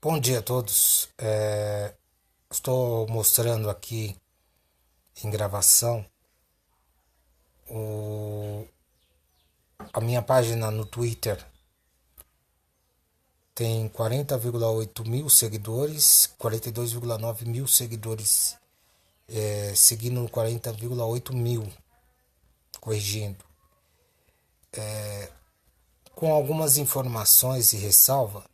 Bom dia a todos. Estou mostrando aqui em gravação o- a minha página no Twitter. Tem 40,8 mil seguidores, 42,9 mil seguidores, seguindo 40,8 mil, corrigindo. Com algumas informações e ressalva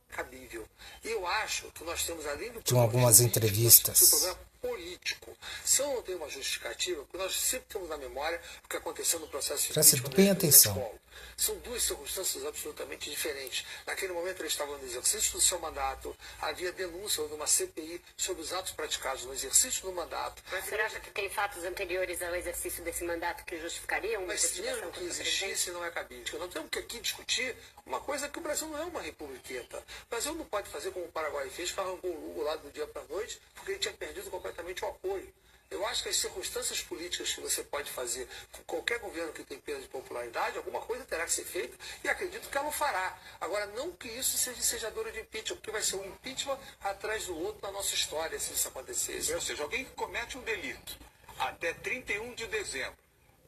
Cabível. E eu acho que nós temos, além do de problema algumas jurídico, nós temos o entrevistas. problema político. Se eu não tenho uma justificativa, porque nós sempre temos na memória o que aconteceu no processo de Preste impeachment do bem ex-presidente atenção. Collor. São duas circunstâncias absolutamente diferentes. Naquele momento ele estava no exercício do seu mandato, havia denúncia de uma CPI sobre os atos praticados no exercício do mandato. Mas você acha que tem fatos anteriores ao exercício desse mandato que justificariam uma Mas investigação mesmo que contra o presidente? existisse, não é cabível. Nós temos que aqui discutir uma coisa que o Brasil não é uma republiqueta. O Brasil não pode fazer como o Paraguai fez, que arrancou o Lugo lá do dia para a noite, porque ele tinha perdido completamente o apoio. Eu acho que as circunstâncias políticas que você pode fazer com qualquer governo que tem perda de popularidade, alguma coisa terá que ser feita e acredito que ela o fará. Agora, não que isso seja ensejadora de impeachment, porque vai ser um impeachment atrás do outro na nossa história, se isso acontecesse. Ou seja, alguém que comete um delito até 31 de dezembro,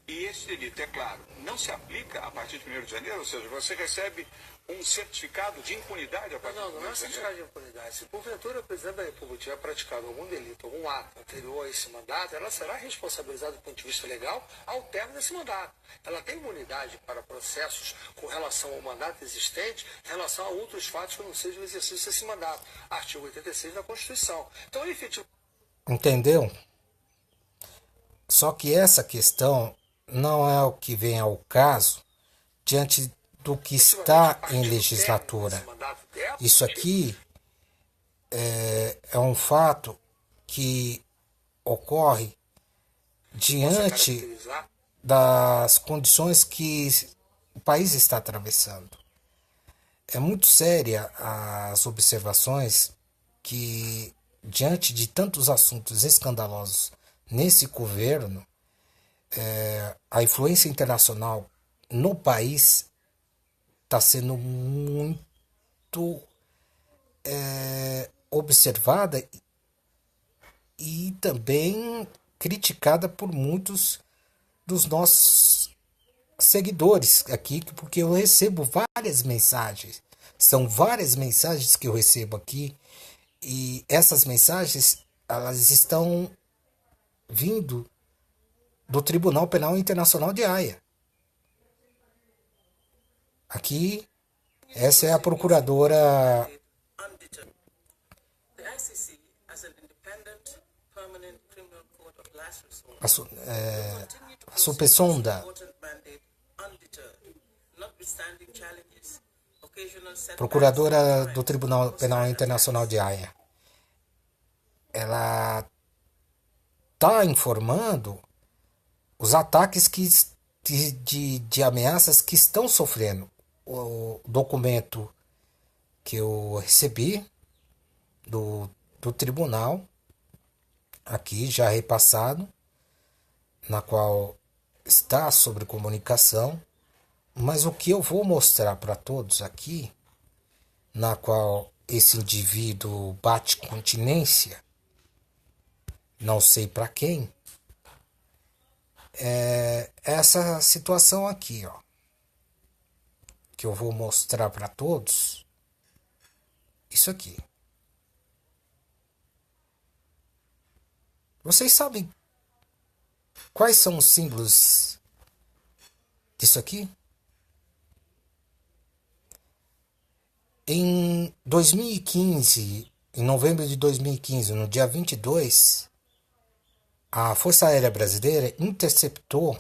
e esse delito, é claro, não se aplica a partir de 1º de janeiro, ou seja, você recebe um certificado de impunidade a partir Não, de não é 1º de certificado janeiro. de impunidade. Se porventura o presidente da República tiver praticado algum delito, algum ato anterior a esse mandato, ela será responsabilizada do ponto de vista legal ao término desse mandato. Ela tem imunidade para processos com relação ao mandato existente, em relação a outros fatos que não sejam o exercício desse mandato. Artigo 86 da Constituição. Então, efetivamente. Entendeu? Só que essa questão não é o que vem ao caso diante do que está em legislatura. Isso aqui é um fato que ocorre diante das condições que o país está atravessando. É muito séria as observações que, diante de tantos assuntos escandalosos nesse governo, a influência internacional no país está sendo muito observada e também criticada por muitos dos nossos seguidores aqui, porque eu recebo várias mensagens. São várias mensagens que eu recebo aqui e essas mensagens elas estão vindo do Tribunal Penal Internacional de Haia. Aqui, essa é a procuradora a, a Supesonda, procuradora do Tribunal Penal Internacional de Haia. Ela está informando os ataques de ameaças que estão sofrendo. O documento que eu recebi do tribunal, aqui já repassado, na qual está sobre comunicação, mas o que eu vou mostrar para todos aqui, na qual esse indivíduo bate continência, não sei para quem, é essa situação aqui, ó, que eu vou mostrar para todos. Isso aqui. Vocês sabem quais são os símbolos disso aqui? Em 2015, em novembro de 2015, no dia 22, a Força Aérea Brasileira interceptou,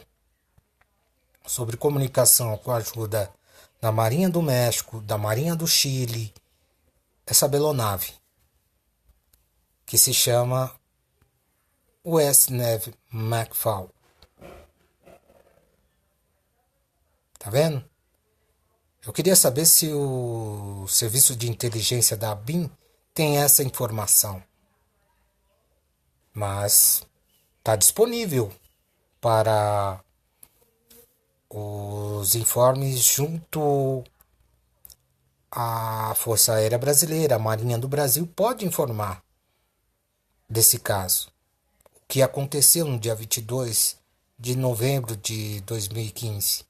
sobre comunicação com a ajuda da Marinha do México, da Marinha do Chile, essa belonave, que se chama US Navy McFall. Tá vendo? Eu queria saber se o serviço de inteligência da ABIN tem essa informação. Mas está disponível para os informes junto a Força Aérea Brasileira, a Marinha do Brasil, pode informar desse caso. O que aconteceu no dia 22 de novembro de 2015,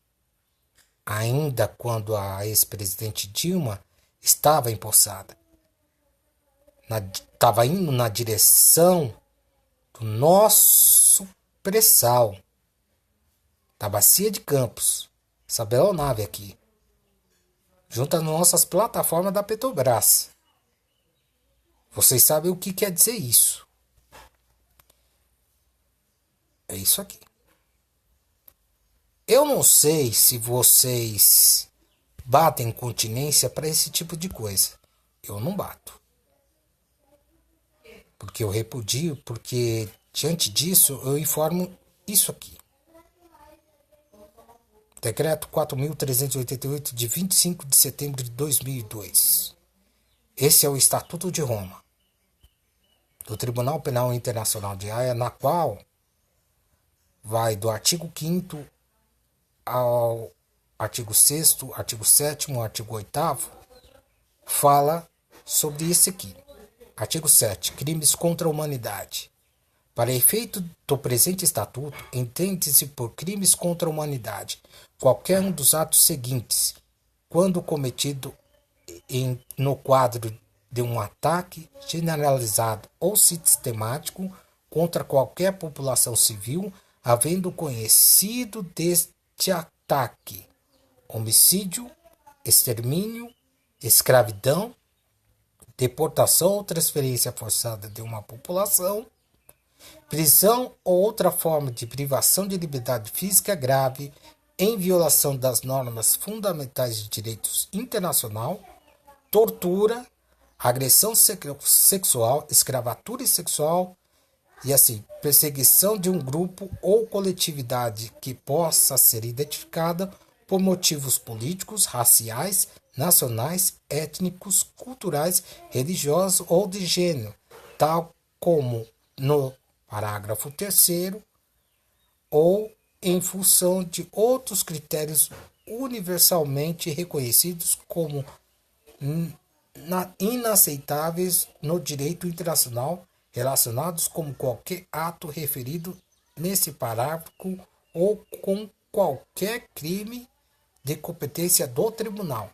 ainda quando a ex-presidente Dilma estava empossada. Estava indo na direção do nosso pré-sal, da Bacia de Campos, essa belonável aqui, junto às nossas plataformas da Petrobras. Vocês sabem o que quer dizer isso. É isso aqui. Eu não sei se vocês batem continência para esse tipo de coisa. Eu não bato. Porque eu repudio, porque diante disso eu informo isso aqui. Decreto 4.388 de 25 de setembro de 2002. Esse é o Estatuto de Roma, do Tribunal Penal Internacional de Haia, na qual vai do artigo 5º ao artigo 6º, artigo 7º, artigo 8º, fala sobre esse aqui. Artigo 7. Crimes contra a humanidade. Para efeito do presente estatuto, entende-se por crimes contra a humanidade qualquer um dos atos seguintes, quando cometido no quadro de um ataque generalizado ou sistemático contra qualquer população civil, havendo conhecido deste ataque homicídio, extermínio, escravidão, deportação ou transferência forçada de uma população, prisão ou outra forma de privação de liberdade física grave em violação das normas fundamentais de direitos internacional, tortura, agressão sexual, escravatura sexual e assim, perseguição de um grupo ou coletividade que possa ser identificada por motivos políticos, raciais, nacionais, étnicos, culturais, religiosos ou de gênero, tal como no parágrafo 3º, ou em função de outros critérios universalmente reconhecidos como inaceitáveis no direito internacional, relacionados com qualquer ato referido nesse parágrafo ou com qualquer crime de competência do tribunal,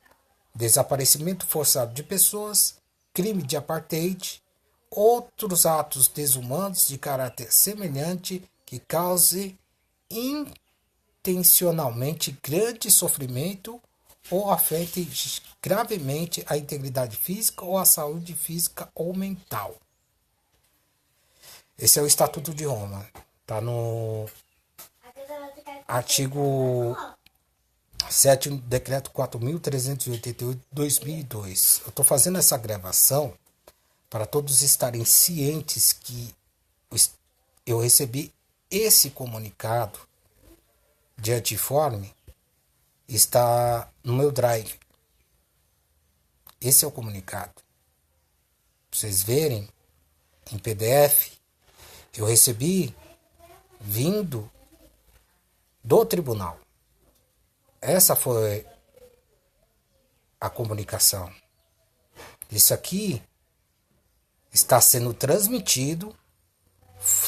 desaparecimento forçado de pessoas, crime de apartheid, outros atos desumanos de caráter semelhante que cause intencionalmente grande sofrimento ou afete gravemente a integridade física ou a saúde física ou mental. Esse é o Estatuto de Roma. Está no artigo 7 do Decreto 4.388 de 2002. Eu estou fazendo essa gravação para todos estarem cientes que eu recebi esse comunicado de antiforme, está no meu drive. Esse é o comunicado. Pra vocês verem, em PDF, eu recebi vindo do tribunal. Essa foi a comunicação. Isso aqui está sendo transmitido,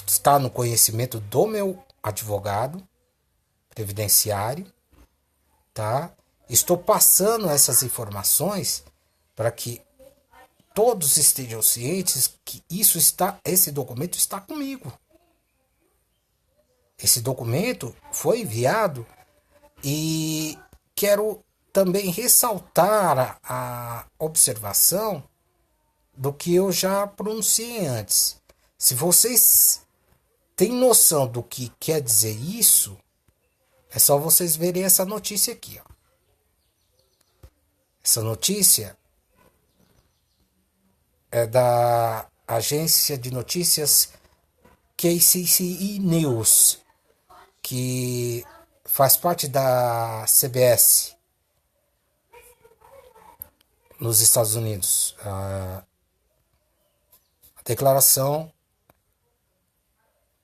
está no conhecimento do meu advogado previdenciário, tá? Estou passando essas informações para que todos estejam cientes que esse documento está comigo. Esse documento foi enviado e quero também ressaltar a observação do que eu já pronunciei antes. Se vocês têm noção do que quer dizer isso, é só vocês verem essa notícia aqui. Ó. Essa notícia é da agência de notícias KCCE News, que faz parte da CBS nos Estados Unidos. A declaração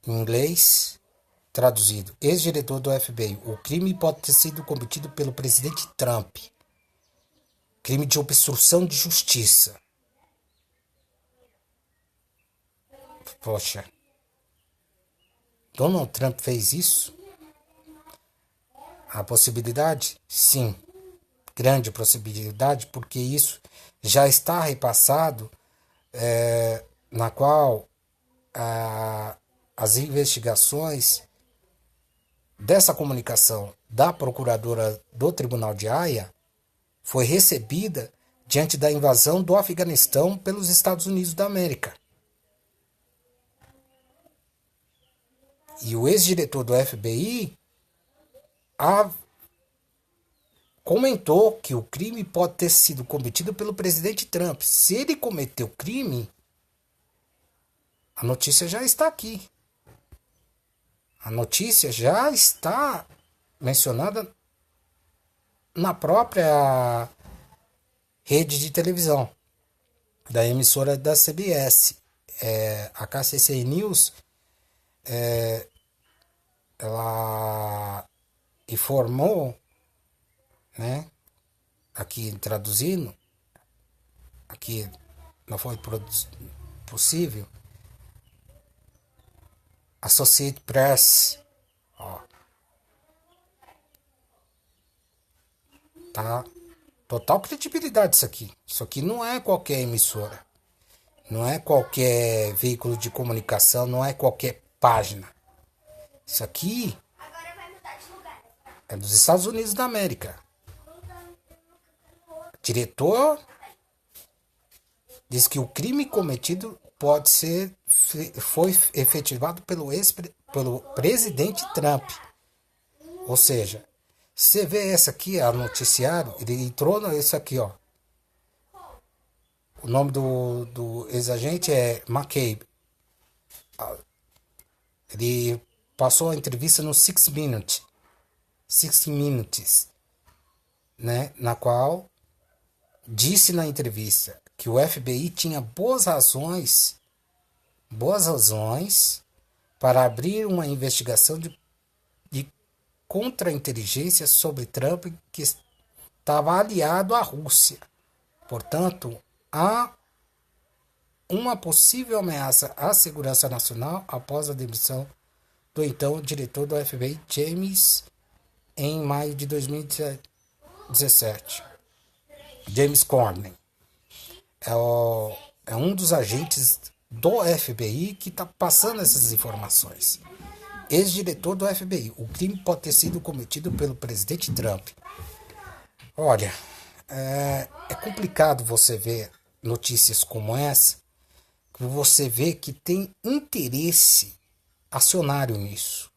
em inglês traduzido: ex-diretor do FBI, o crime pode ter sido cometido pelo presidente Trump. crime de obstrução de justiça. Poxa, Donald Trump fez isso? A possibilidade? Sim, grande possibilidade, porque isso já está repassado, na qual as investigações dessa comunicação da procuradora do Tribunal de Haia foi recebida diante da invasão do Afeganistão pelos Estados Unidos da América. E o ex-diretor do FBI comentou que o crime pode ter sido cometido pelo presidente Trump. Se ele cometeu crime, a notícia já está aqui. A notícia já está mencionada na própria rede de televisão da emissora da CBS. A KCCI News, ela informou, né, aqui traduzindo, aqui não foi possível, Associated Press, ó, tá, total credibilidade isso aqui não é qualquer emissora, não é qualquer veículo de comunicação, não é qualquer página, isso aqui é dos Estados Unidos da América. O diretor diz que o crime cometido foi efetivado pelo presidente Trump. Ou seja, você vê essa aqui, a noticiário, ele entrou nesse aqui, ó. O nome do ex-agente é McCabe. Ele passou a entrevista no 60 Minutes, né, na qual disse na entrevista que o FBI tinha boas razões para abrir uma investigação de contra-inteligência sobre Trump, que estava aliado à Rússia. Portanto, há uma possível ameaça à segurança nacional após a demissão do então diretor do FBI, James, em maio de 2017. James Comey é um dos agentes do FBI que está passando essas informações. Ex-diretor do FBI. O crime pode ter sido cometido pelo presidente Trump. Olha, é complicado você ver notícias como essa, que você vê que tem interesse acionário nisso.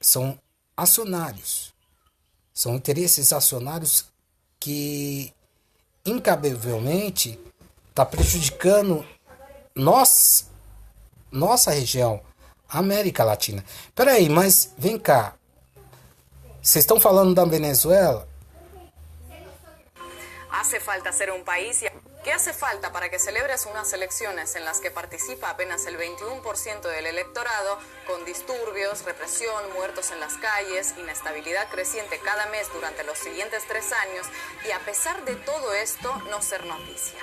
São acionários. São interesses acionários que incabavelmente está prejudicando nossa região, América Latina. Peraí, mas vem cá. Vocês estão falando da Venezuela? Hace falta ser un país. ¿Qué hace falta para que celebres unas elecciones en las que participa apenas el 21% del electorado, con disturbios, represión, muertos en las calles, inestabilidad creciente cada mes durante los siguientes 3 años, y a pesar de todo esto no ser noticia?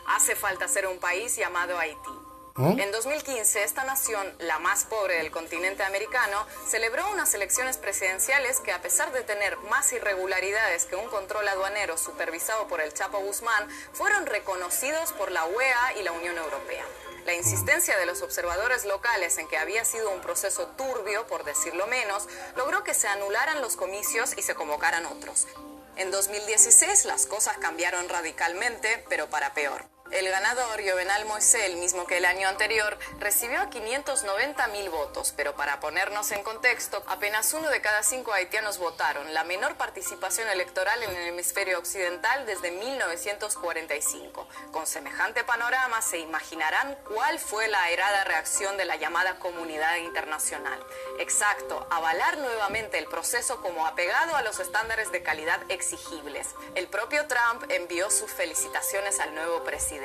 Hace falta ser un país llamado Haití. En 2015, esta nación, la más pobre del continente americano, celebró unas elecciones presidenciales que, a pesar de tener más irregularidades que un control aduanero supervisado por el Chapo Guzmán, fueron reconocidos por la UEA y la Unión Europea. La insistencia de los observadores locales en que había sido un proceso turbio, por decirlo menos, logró que se anularan los comicios y se convocaran otros. En 2016 las cosas cambiaron radicalmente, pero para peor. El ganador, Jovenel Moïse, el mismo que el año anterior, recibió 590.000 votos, pero para ponernos en contexto, apenas 1 de cada 5 haitianos votaron, la menor participación electoral en el hemisferio occidental desde 1945. Con semejante panorama, se imaginarán cuál fue la airada reacción de la llamada comunidad internacional. Exacto, avalar nuevamente el proceso como apegado a los estándares de calidad exigibles. El propio Trump envió sus felicitaciones al nuevo presidente.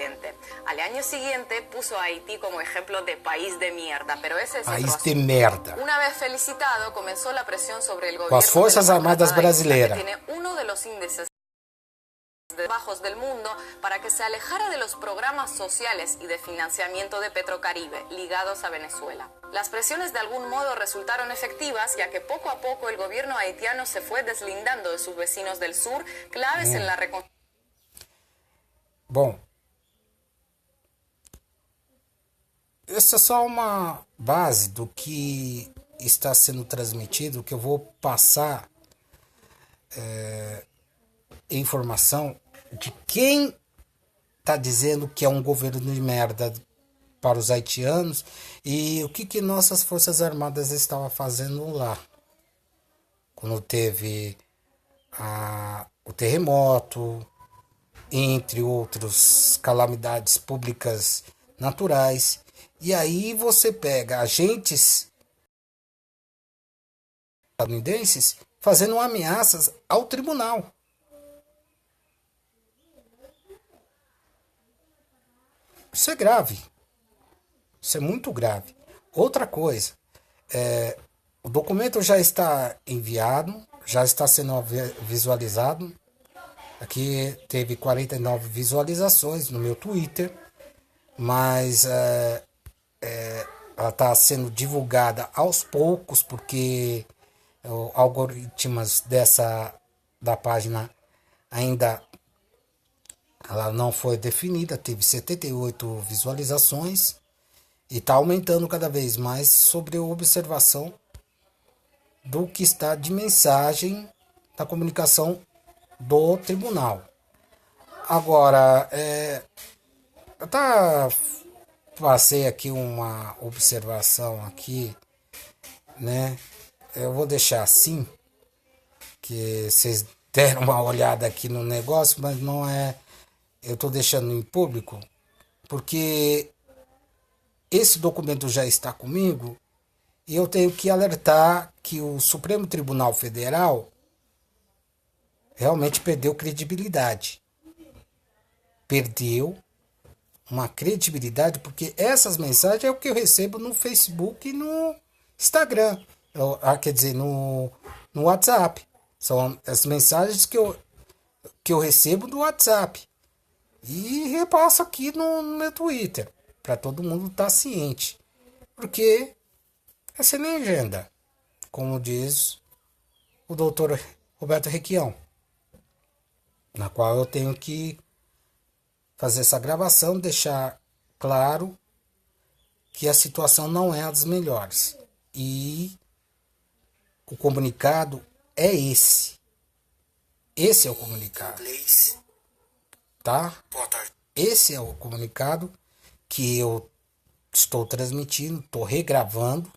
Al año siguiente puso a Haití como ejemplo de país de mierda, pero ese es país de merda. Una vez felicitado, comenzó la presión sobre el gobierno com as Forças Armadas brasileiras. que tiene uno de los índices bajos del mundo para que se alejara de los programas sociales y de financiamiento de Petrocaribe ligados a Venezuela. Las presiones de algún modo resultaron efectivas, ya que poco a poco el gobierno haitiano se fue deslindando de sus vecinos del sur, claves en la reconstrucción. Bom, essa é só uma base do que está sendo transmitido, que eu vou passar informação de quem está dizendo que é um governo de merda para os haitianos e o que nossas forças armadas estavam fazendo lá. Quando teve o terremoto, entre outras calamidades públicas naturais. E aí você pega agentes estadunidenses fazendo ameaças ao tribunal. Isso é grave. Isso é muito grave. Outra coisa, o documento já está enviado, já está sendo visualizado. Aqui teve 49 visualizações no meu Twitter, mas ela está sendo divulgada aos poucos, porque algoritmos da página ainda ela não foi definida, teve 78 visualizações e está aumentando cada vez mais sobre a observação do que está de mensagem da comunicação do tribunal. Agora, passei aqui uma observação aqui, né? Eu vou deixar assim, que vocês deram uma olhada aqui no negócio, mas não é, eu estou deixando em público, porque esse documento já está comigo e eu tenho que alertar que o Supremo Tribunal Federal realmente perdeu credibilidade. Perdeu uma credibilidade, porque essas mensagens é o que eu recebo no Facebook e no Instagram. Quer dizer, no WhatsApp. São as mensagens que eu recebo do WhatsApp. E repasso aqui no meu Twitter, para todo mundo estar ciente. Porque é sem legenda, como diz o doutor Roberto Requião, na qual eu tenho que fazer essa gravação, deixar claro que a situação não é a das melhores. E o comunicado é esse. Esse é o comunicado. Tá? Esse é o comunicado que eu estou transmitindo, estou regravando